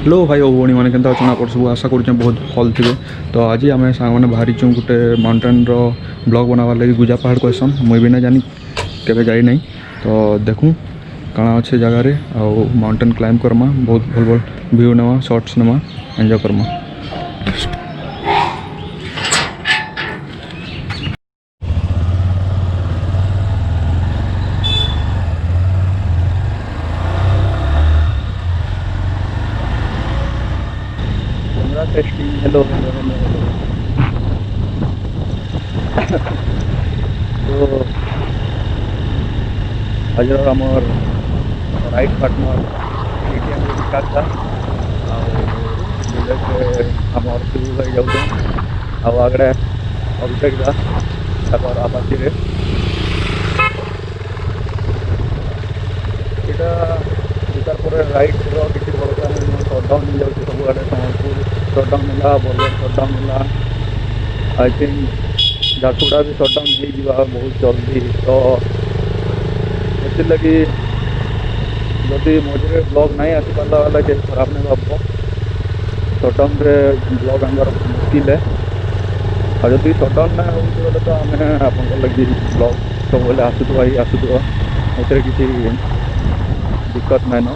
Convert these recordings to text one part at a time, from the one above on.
Hello भाई और भौणी मैंने केन्ता अच्छा कर सब आशा करें बहुत भल थे। तो आज आम साने बाहरी गोटे माउंटेन ब्लॉग बनावार लगे गुजा पहाड़ कहसन मुई भी ना जानी केवे जाई नहीं। तो देखूँ काଣା अच्छे जगार माउंटेन क्लाइंब करमा बहुत भल भल व्यू नेमा शॉर्ट्स नेमा enjoy Karma. Testing hello hello hello hello. तो आज आमर राइड पार्टनर केटीएम विकास था आमर सुरू भाई जाऊँ आगड़े अभिषेक था तापर आपाची रे इतार पर राइड किसी भरोसा नहीं सटडाउन हो जाए सब आड़े सम्बलपुर सटडाउन है बरगढ़ सटडाउन है आई थिंक झारसुगुड़ा भी सटडाउन हो बहुत जल्दी। तो से लगी जदि मझे ब्लॉग नहीं आसी पारा वाला के खराब नहीं भाव सटडाउन रे ब्लॉग आंगार मुश्किल है और जब सटडाउन ना हो तो आम आप लगे ब्लॉग सब बोले आसुवा मुझे किसी दिक्कत नहीं ना।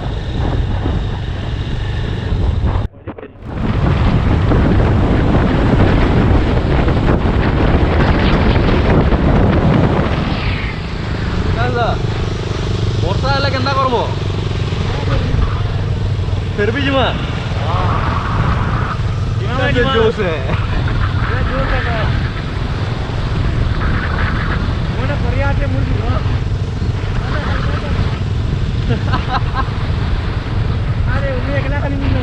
वर्षा हेल्ले केन्ता करबो फिर भी जिमा जोश है अरे उन्हें एकला खाली मिलो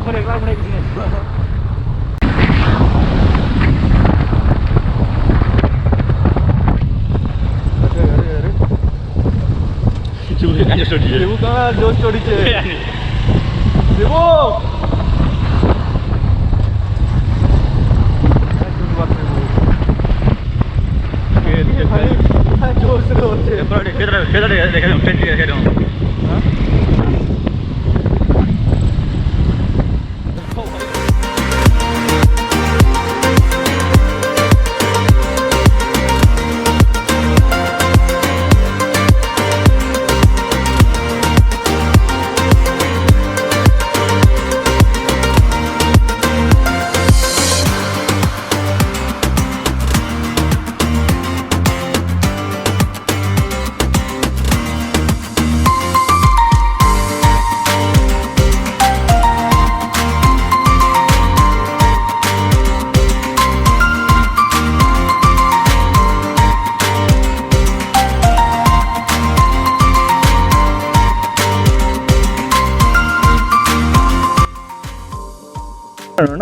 पर एकला बड़े किसी Ibu kan Josh Cody ce. Ibu. Josh ro ce. Kedra.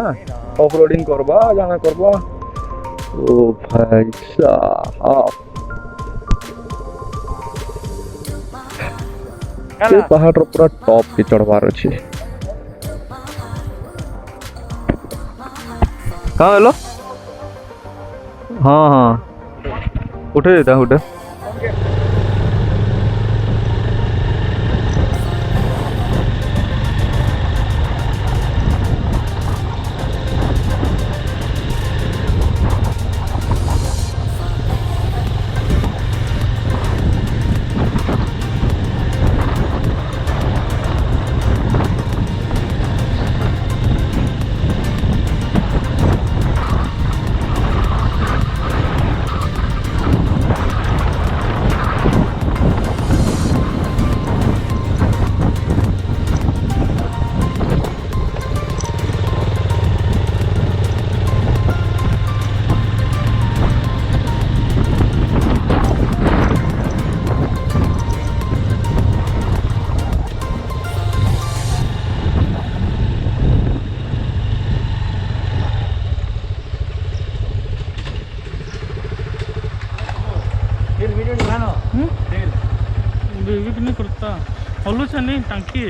ना ऑफ रोडिंग करवा जाना करवा ओ भाई साहब ये पहाड़ पूरा टॉप पे चढ़वार अच्छे कहाँ हेलो हाँ हाँ उठे देता उठे नहीं करता हलू छनी टांकी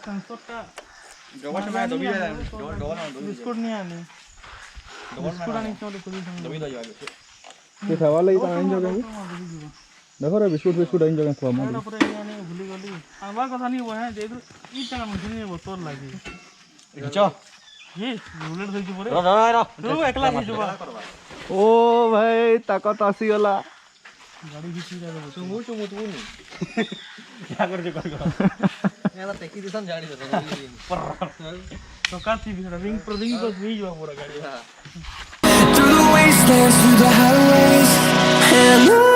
सेंसरटा बिस्कुट नहीं आनी बिस्कुट आनी चलो कोई ये सवाल है तो आइन जगह देखो रे बिस्कुट बिस्कुट इन जगह थवा ଏଇଟା ପରେ ଆଣି ଭୁଲି ଗଲି ଆଣବା କଥା ନି ବହେ ଯେହେତୁ ଇ ଜାଗା ମଝିରେ ବୋତଲ ଲାଗି ये बुलेट धोई परे तू एकला ही जुबा ओ भाई ताकत आसी गला गाड़ी घिची जा चुमु चुमु तू नी क्या कर याला तेकी दिसन जाडी दे तो का थी रिंग पर भी जुबा पूरा गाड़ी Through the wastelands, through the highways, and on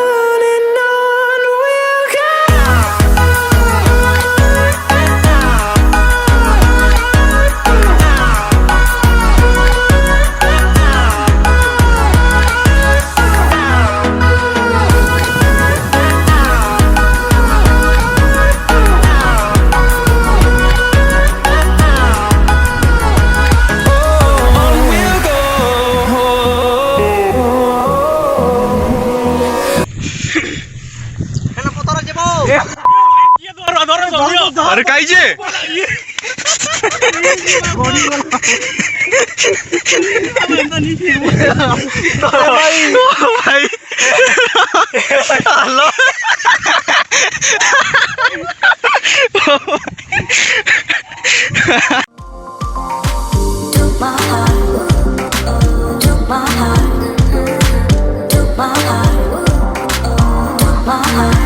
we'll go. अरे काई जे भाई hello Took my heart, took my heart, took my heart, took my heart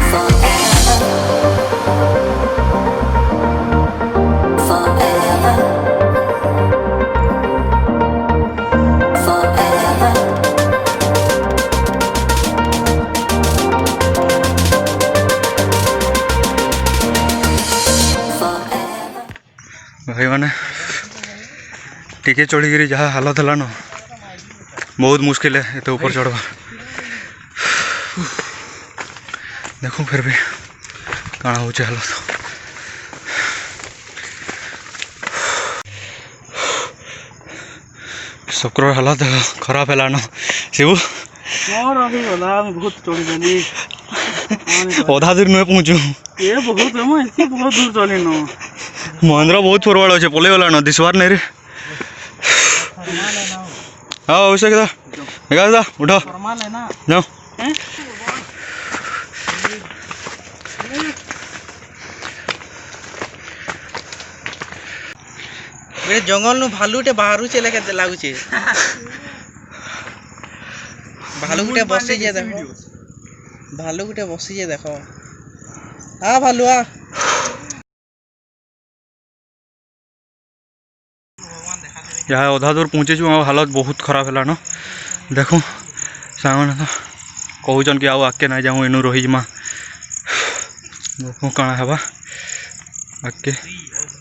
forever, forever, forever. भाई मैंने टिके चढ़ी जहाँ हालत है न बहुत मुश्किल है ये ऊपर चढ़वा देखो फिर भी कण हो हालत सबकर हालत खराब है न शिवू और अभी वाला मैं बहुत चढ़ी गली अधा दूर नुहे पहुँचू ये बहुत हम ऐसे बहुत दूर चली न महेंद्र बहुत फरवाड़ अच्छे पलि गला न दिशवार नहीं रे हाँ अभिषेक दा उठ फरमान है ना जाओ मेरे जंगल नु भालुटे बाहरु चले के लागुचे भालू गुटे बसी जे देखो भालू गुटे बसी जे देखो आ भालू आ यहाँ अधा दूर पहुँचे हालत बहुत खराब है न देखो सामने तो कहन कि आगे ना जाऊँ इनू रहीमा देखो कण है आगे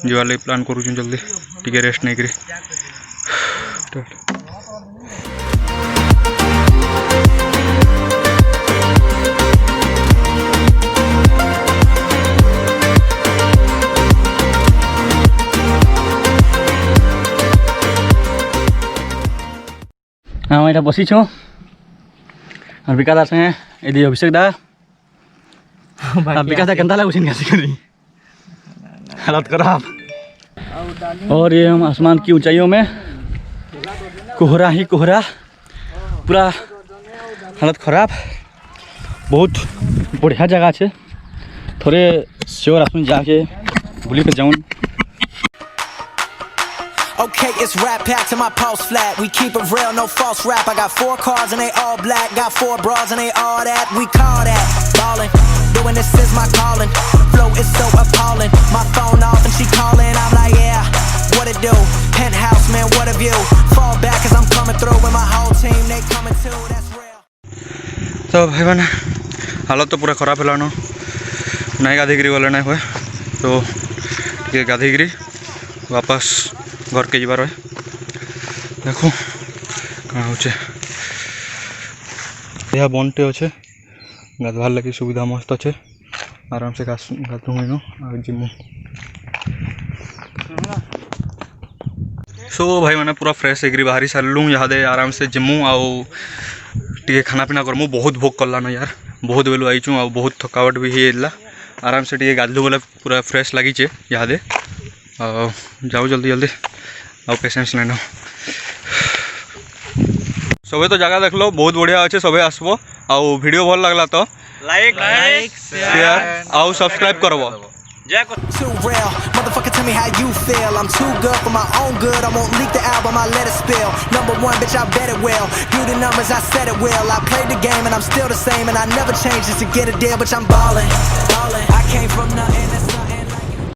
जीवा लगे प्लान करूँ जल्दी टिके रेस्ट नहीं करी हाँ मैं बसी छूँ और विकास दास हैं यदि अभिषेक दा विकास दा केंता लगुच हालत खराब और ये हम आसमान की ऊंचाइयों में कोहरा ही कोहरा पूरा हालत खराब बहुत बढ़िया जगह है थोड़े श्योर आसमान जाके बुली पे जाऊँ Okay, it's rap packed to my pulse flat. We keep it real, no false rap. I got 4 cars and they all black. Got 4 bras and they all that. We call that ballin'. Doing this is my calling. Flow is so appalling. My phone off and she calling. I'm like, yeah, what it do? Penthouse, man, what a view. Fall back cause I'm coming through with my whole team. They coming too, that's real. तो भाई मैंने हालत तो पूरा खराब है न नहीं गाधीगिरी वाले नहीं हुए तो ये गाधीगिरी वापस घर के जीवार देखो कण हो यह बनटे अच्छे गाधवार लगे सुविधा मस्त अच्छे आराम से गाधु इन जिमु सो भाई मैंने पूरा फ्रेश होकर बाहरी सारूँ यहाँ आराम से जिमु आउ टे खाना पीना करमु बहुत भोग कलान यार बहुत बेलू आईचु आ बहुत थकावट भी होगा आराम से टे गाधु बोले पूरा फ्रेश लगी यहाँ जाओ जल्दी जल्दी आ पेशेंस लेना सबे तो जगह देख लो बहुत बढ़िया अच्छे सबे आसबो आ वीडियो भल लगला तो লাইক শেয়ার ଆଉ ସବସ୍କ୍ରାଇବ କରବ ଜୟ Too real, motherfucker, tell me how you feel. I'm too good for my own good. I won't leak the album, I let it spill. Number one, bitch, I bet it will. Do the numbers, I said it will. I played the game and I'm still the same, and I never changed just to get a deal, bitch, I'm ballin'. I came from nothing.